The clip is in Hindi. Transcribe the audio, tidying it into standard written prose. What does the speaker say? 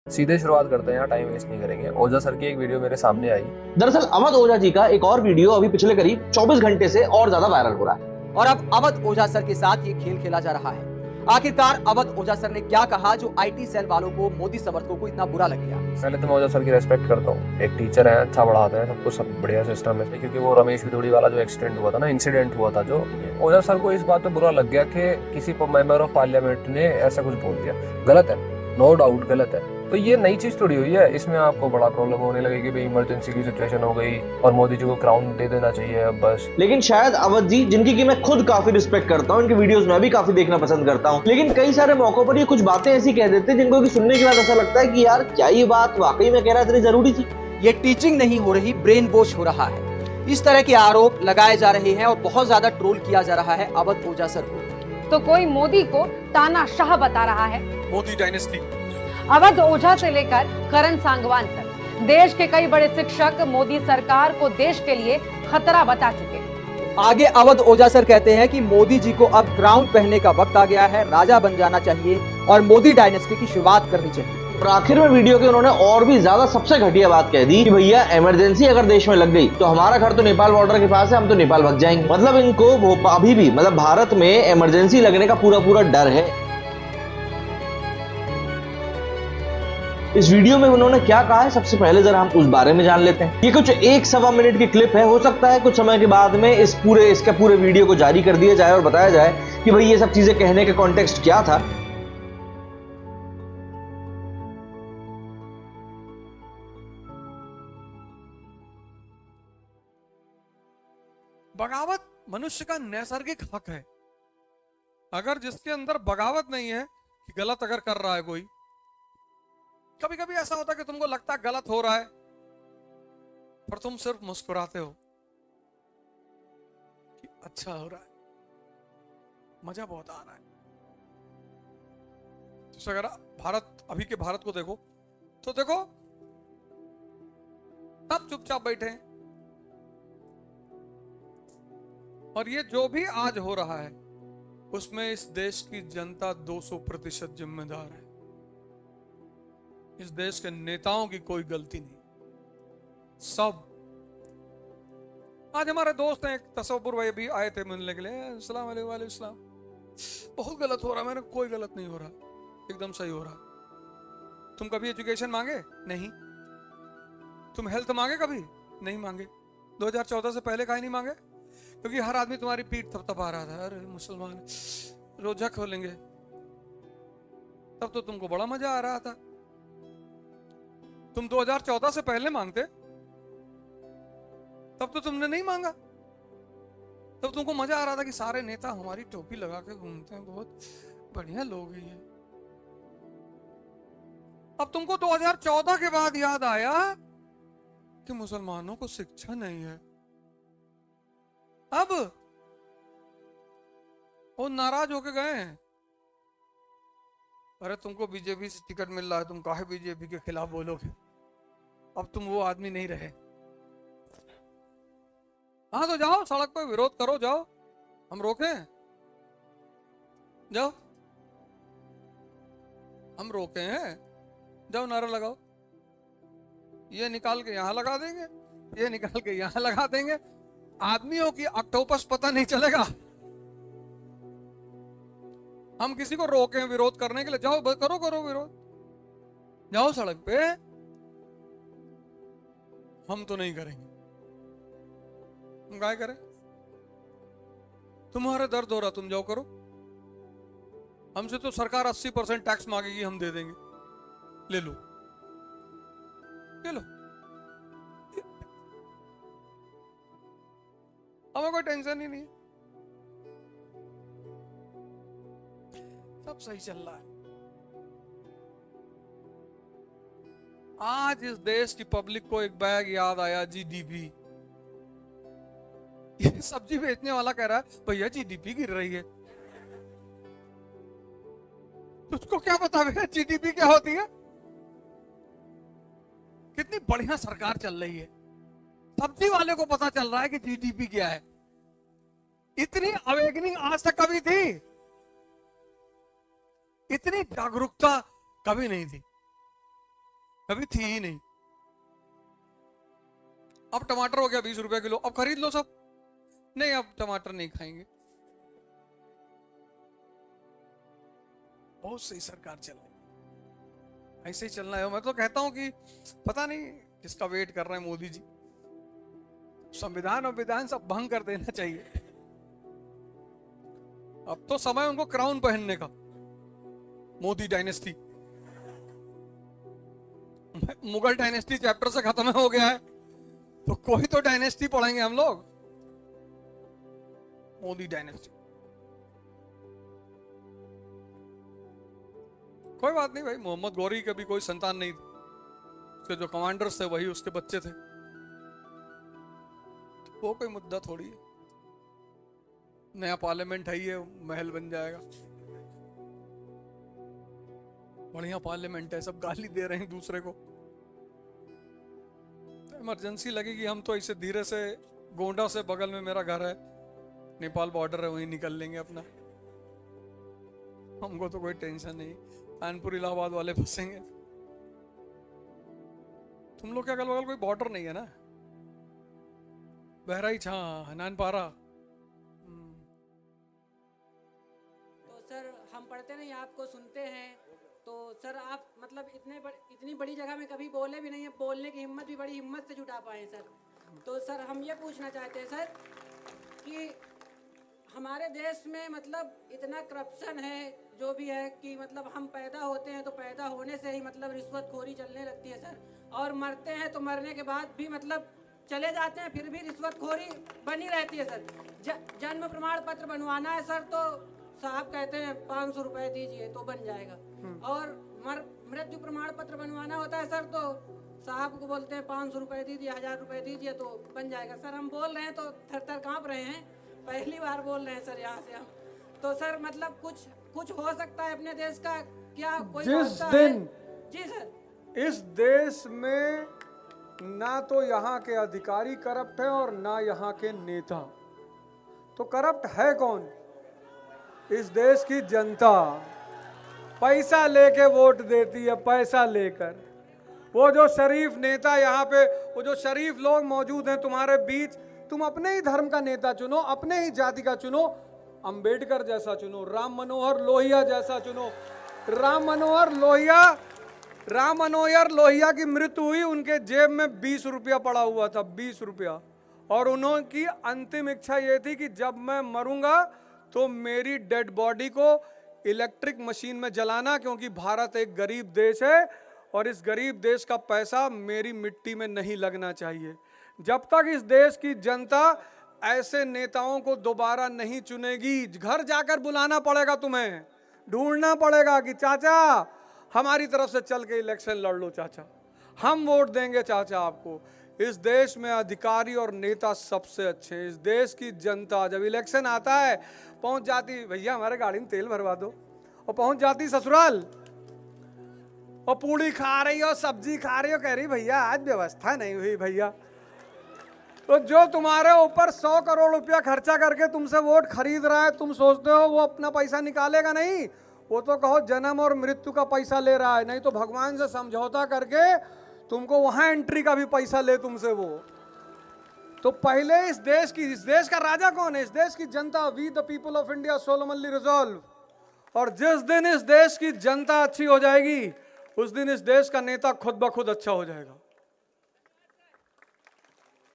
सीधे शुरुआत करते हैं, यहाँ टाइम वेस्ट नहीं करेंगे। ओझा सर की एक वीडियो मेरे सामने आई। दरअसल अवध ओझा जी का एक और वीडियो अभी पिछले करीब 24 घंटे से और ज्यादा वायरल हो रहा है। और अब अवध ओझा सर के साथ ये खेल खेला जा रहा है। आखिरकार अवध ओझा सर ने क्या कहा जो आईटी सेल वालों को, मोदी समर्थकों को इतना बुरा लग गया। पहले तो मैं ओझा सर की रेस्पेक्ट करता हूँ, एक टीचर है, अच्छा पढ़ाते हैं, सब कुछ सब बढ़िया सिस्टम है। क्योंकि वो रमेश विदुड़ी वाला जो एक्सीडेंट हुआ था ना, इंसिडेंट हुआ था, जो ओझा सर को इस बात पे बुरा लग गया कि किसी मेंबर ऑफ पार्लियामेंट ने ऐसा कुछ बोल दिया। गलत है, नो डाउट गलत है। तो ये नई चीज थोड़ी हुई है, इसमें आपको बड़ा प्रॉब्लम होने लगेगी भाई इमरजेंसी की सिचुएशन हो गई और मोदी जी को क्राउन दे देना चाहिए अब बस। लेकिन शायद अवध जी, जिनकी कि मैं खुद काफी रिस्पेक्ट करता हूँ, इनके वीडियोस मैं भी काफी देखना पसंद करता हूँ, लेकिन कई सारे मौकों पर ये कुछ बातें ऐसी कह देते हैं जिनको कि सुनने के बाद ऐसा लगता है कि यार क्या ये बात वाकई में कह रहा है, इतनी जरूरी थी। ये टीचिंग नहीं हो रही, ब्रेन वॉश हो रहा है। इस तरह के आरोप लगाए जा रहे हैं और बहुत ज्यादा ट्रोल किया जा रहा है अवध ओझा सर को। तो कोई मोदी को तानाशाह बता रहा है। मोदी डायनेस्टी। अवध ओझा से लेकर करण सांगवान तक देश के कई बड़े शिक्षक मोदी सरकार को देश के लिए खतरा बता चुके हैं। आगे अवध ओझा सर कहते हैं कि मोदी जी को अब क्राउन पहनने का वक्त आ गया है, राजा बन जाना चाहिए और मोदी डायनेस्टी की शुरुआत करनी चाहिए। और आखिर में वीडियो के उन्होंने और भी ज्यादा सबसे घटिया बात कह दी कि भैया इमरजेंसी अगर देश में लग गई तो हमारा घर तो नेपाल बॉर्डर के पास है, हम तो नेपाल भाग जाएंगे। मतलब इनको वो अभी भी मतलब भारत में इमरजेंसी लगने का पूरा डर है। इस वीडियो में उन्होंने क्या कहा है, सबसे पहले जरा हम उस बारे में जान लेते हैं। ये कुछ 1-1.25 मिनट की क्लिप है। हो सकता है कुछ समय के बाद में इसके पूरे वीडियो को जारी कर दिया जाए और बताया जाए कि भाई ये सब चीजें कहने का कॉन्टेक्स्ट क्या था। बगावत मनुष्य का नैसर्गिक हक है। अगर जिसके अंदर बगावत नहीं है कि गलत अगर कर रहा है कोई, कभी कभी ऐसा होता है कि तुमको लगता है गलत हो रहा है पर तुम सिर्फ मुस्कुराते हो कि अच्छा हो रहा है, मजा बहुत आ रहा है। तो अगर अभी के भारत को देखो तो देखो सब चुपचाप बैठे हैं और ये जो भी आज हो रहा है उसमें इस देश की जनता 200% जिम्मेदार है। इस देश के नेताओं की कोई गलती नहीं। सब आज हमारे दोस्त हैं, एक तसव्वुर भाई भी आए थे मिलने के लिए, अस्सलाम वालेकुम। वालेकुम सलाम। बहुत गलत हो रहा है। मैंने कोई गलत नहीं हो रहा, एकदम सही हो रहा। तुम कभी एजुकेशन मांगे? नहीं। तुम हेल्थ मांगे? कभी नहीं मांगे। 2014 से पहले काहे नहीं मांगे? क्योंकि हर आदमी तुम्हारी पीठ थपथपा रहा था, अरे मुसलमान रोजा खोलेंगे, तब तो तुमको बड़ा मजा आ रहा था। तुम 2014 से पहले मांगते तब तो तुमने नहीं मांगा, तब तुमको मजा आ रहा था कि सारे नेता हमारी टोपी लगा के घूमते हैं, बहुत बढ़िया लोग हैं ये। अब तुमको 2014 के बाद याद आया कि मुसलमानों को शिक्षा नहीं है। अब वो नाराज होके गए हैं, अरे तुमको बीजेपी से टिकट मिल रहा है, तुम काहे बीजेपी के खिलाफ बोलोगे? अब तुम वो आदमी नहीं रहे। हाँ तो जाओ सड़क पर विरोध करो, जाओ, हम रोके? जाओ, हम रोके हैं? जाओ नारा लगाओ। ये निकाल के यहां लगा देंगे, ये निकाल के यहां लगा देंगे। आदमियों की ऑक्टोपस पता नहीं चलेगा। हम किसी को रोके विरोध करने के लिए? जाओ करो विरोध, जाओ सड़क पे। हम तो नहीं करेंगे। हम क्या करें? तुम्हारे दर्द हो रहा, तुम जाओ करो। हमसे तो सरकार 80% टैक्स मांगेगी, हम दे देंगे, ले लो, ले लो, हमें कोई टेंशन ही नहीं है, सब सही चल रहा है। आज इस देश की पब्लिक को एक बैग याद आया, जीडीपी। ये सब्जी बेचने वाला कह रहा है भैया जीडीपी गिर रही है। तुझको क्या पता भैया जीडीपी क्या होती है? कितनी बढ़िया सरकार चल रही है, सब्जी वाले को पता चल रहा है कि जीडीपी क्या है। इतनी अवेकनिंग आज तक कभी थी? इतनी जागरूकता कभी नहीं थी। कभी थी ही नहीं। अब टमाटर हो गया 20 रुपए किलो, अब खरीद लो सब। नहीं, अब टमाटर नहीं खाएंगे। बहुत सही सरकार चल रही, ऐसे ही चलना है। मैं तो कहता हूं कि पता नहीं किसका वेट कर रहे हैं मोदी जी। संविधान और विधान सब भंग कर देना चाहिए। अब तो समय उनको क्राउन पहनने का। Modi dynasty, Mughal dynasty chapter से खत्म हो गया है, तो कोई तो डायनेस्टी पढ़ेंगे हम लोग। मोदी डायनेस्टी। कोई बात नहीं भाई, मोहम्मद गौरी के भी कोई संतान नहीं थी, उसके जो कमांडर्स थे वही उसके बच्चे थे, तो वो कोई मुद्दा थोड़ी है। नया पार्लियामेंट है, ये महल बन जाएगा। बढ़िया पार्लियामेंट है, सब गाली दे रहे हैं दूसरे को। तो इमरजेंसी लगेगी, हम तो ऐसे धीरे से गोंडा से बगल में मेरा घर है, नेपाल बॉर्डर है, वहीं निकल लेंगे अपना। हमको तो कोई टेंशन नहीं। कानपुर इलाहाबाद वाले फंसेंगे। तुम लोग के अगल बगल कोई बॉर्डर नहीं है ना? बहराइच, हाँ, नानपारा। तो सर हम पढ़ते नहीं, आपको सुनते हैं, तो सर आप मतलब इतनी बड़ी जगह में कभी बोले भी नहीं है, बोलने की हिम्मत भी बड़ी हिम्मत से जुटा पाए सर। तो सर हम ये पूछना चाहते हैं सर कि हमारे देश में मतलब इतना करप्शन है जो भी है कि मतलब हम पैदा होते हैं तो पैदा होने से ही मतलब रिश्वतखोरी चलने लगती है सर, और मरते हैं तो मरने के बाद भी मतलब चले जाते हैं फिर भी रिश्वतखोरी बनी रहती है सर। जन्म प्रमाण पत्र बनवाना है सर तो साहब कहते हैं 500 रुपए दीजिए तो बन जाएगा, और मृत्यु प्रमाण पत्र बनवाना होता है सर तो साहब को बोलते हैं 500 रुपए दीजिए, 1000 रुपए दीजिए तो बन जाएगा। सर हम बोल रहे हैं तो थर थर काँप रहे हैं, पहली बार बोल रहे हैं सर यहाँ से हम। तो सर मतलब कुछ हो सकता है अपने देश का क्या? कोई जिस दिन जी सर इस देश में ना तो यहाँ के अधिकारी करप्ट है और ना यहाँ के नेता, तो करप्ट है कौन? इस देश की जनता पैसा लेके वोट देती है, पैसा लेकर। वो जो शरीफ नेता यहाँ पे, वो जो शरीफ लोग मौजूद हैं तुम्हारे बीच, तुम अपने ही धर्म का नेता चुनो, अपने ही जाति का चुनो, अंबेडकर जैसा चुनो, राम मनोहर लोहिया जैसा चुनो। राम मनोहर लोहिया की मृत्यु हुई, उनके जेब में 20 रुपया पड़ा हुआ था, 20 रुपया, और उन्होंने अंतिम इच्छा ये थी कि जब मैं मरूंगा तो मेरी डेड बॉडी को इलेक्ट्रिक मशीन में जलाना, क्योंकि भारत एक गरीब देश है और इस गरीब देश का पैसा मेरी मिट्टी में नहीं लगना चाहिए। जब तक इस देश की जनता ऐसे नेताओं को दोबारा नहीं चुनेगी, घर जाकर बुलाना पड़ेगा, तुम्हें ढूंढना पड़ेगा कि चाचा हमारी तरफ से चल के इलेक्शन लड़ लो, चाचा हम वोट देंगे चाचा आपको। इस देश में अधिकारी और नेता सबसे अच्छे हैं। इस देश की जनता जब इलेक्शन आता है पहुंच जाती, भैया हमारे गाड़ी में तेल भरवा दो, और पहुंच जाती ससुराल और पूड़ी खा रही हो, सब्जी खा रही हो, कह रही भैया आज व्यवस्था नहीं हुई भैया। तो जो तुम्हारे ऊपर 100 करोड़ रुपया खर्चा करके तुमसे वोट खरीद रहा है, तुम सोचते हो वो अपना पैसा निकालेगा? नहीं, वो तो कहो जन्म और मृत्यु का पैसा ले रहा है, नहीं तो भगवान से समझौता करके तुमको वहां एंट्री का भी पैसा ले तुमसे वो। तो पहले इस देश का राजा कौन है? इस देश की जनता। We the people of India solemnly resolve. और जिस दिन इस देश की जनता अच्छी हो जाएगी उस दिन इस देश का नेता खुद ब खुद अच्छा हो जाएगा।